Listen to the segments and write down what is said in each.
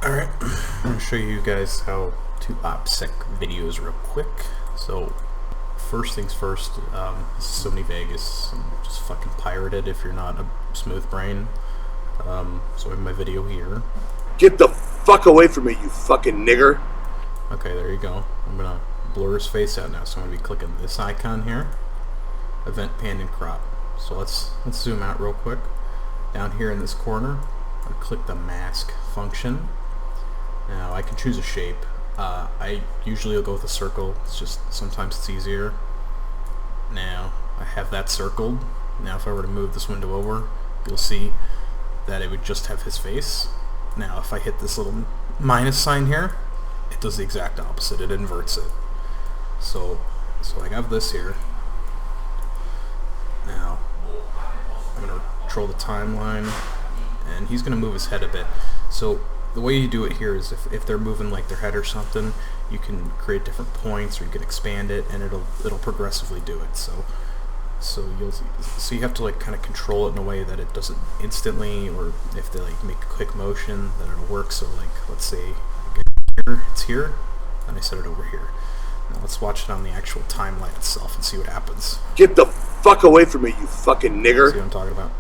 Alright, I'm going to show you guys how to opsec videos real quick. So, first things first, this is Sony Vegas. Just fucking pirate it if you're not a smooth brain. So I have my video here. Get the fuck away from me, you fucking nigger. Okay, there you go. I'm going to blur his face out now, so I'm going to be clicking this icon here. Event pan and crop. So let's zoom out real quick. Down here in this corner, I click the mask function. Now I can choose a shape. I usually will go with a circle. It's just sometimes it's easier. Now I have that circled. Now if I were to move this window over, you'll see that it would just have his face. Now if I hit this little minus sign here, it does the exact opposite. It inverts it. So I have this here. Now I'm going to control the timeline, and he's going to move his head a bit. So the way you do it here is if they're moving like their head or something, you can create different points, or you can expand it, and it'll progressively do it. So you have to like kind of control it in a way that it doesn't instantly, or if they like make a quick motion, that it'll work. So like let's say I get here, it's here, and I set it over here. Now let's watch it on the actual timeline itself and see what happens. Get the fuck away from me, you fucking nigger. See what I'm talking about?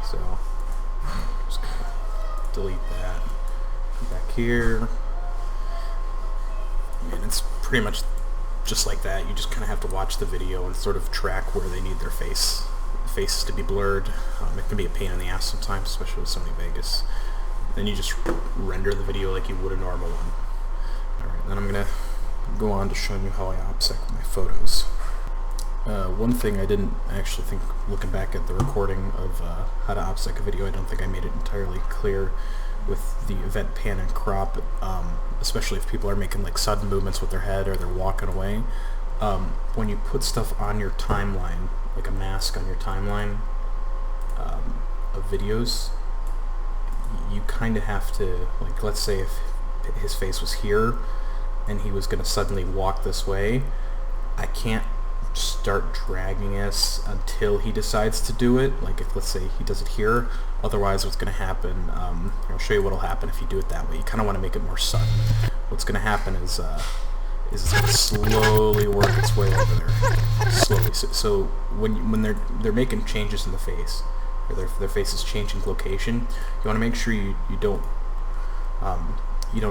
So just gonna delete that. Come back here. I mean, it's pretty much just like that. You just kind of have to watch the video and sort of track where they need their faces to be blurred. It can be a pain in the ass sometimes, especially with Sony Vegas. Then you just render the video like you would a normal one. Alright, then I'm gonna go on to showing you how I opsec my photos. One thing I didn't actually think, looking back at the recording of how to opsec a video, I don't think I made it entirely clear with the event pan and crop, especially if people are making like sudden movements with their head or they're walking away. When you put stuff on your timeline, like a mask on your timeline of videos, you kind of have to, like, let's say if his face was here and he was going to suddenly walk this way, I can't start dragging us until he decides to do it. Like if let's say he does it here, otherwise what's going to happen, I'll show you what will happen if you do it that way. You kind of want to make it more sudden. What's going to happen is it's going to slowly work its way over there, slowly. So when they're making changes in the face, or their face is changing location, you want to make sure you don't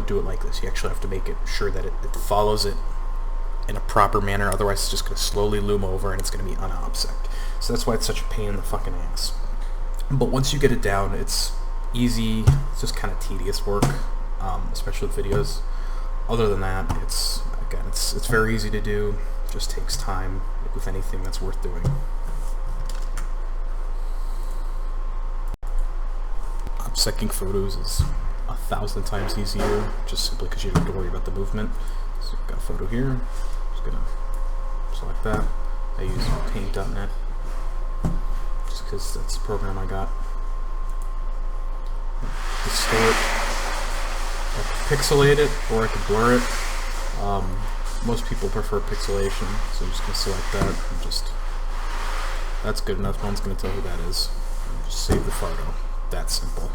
do it like this. You actually have to make it sure that it follows it in a proper manner, otherwise it's just going to slowly loom over and it's going to be unopsec'd. So that's why it's such a pain in the fucking ass. But once you get it down, it's easy. It's just kind of tedious work, especially with videos. Other than that, it's very easy to do. It just takes time, like with anything that's worth doing. Opsecing photos is 1,000 times easier, just simply because you don't have to worry about the movement. So I've got a photo here. Gonna select that. I use paint.net just because that's the program I got. Distort, I can pixelate it or I can blur it. Most people prefer pixelation, so I'm just gonna select that and that's good enough. No one's gonna tell who that is. Just save the photo. That simple.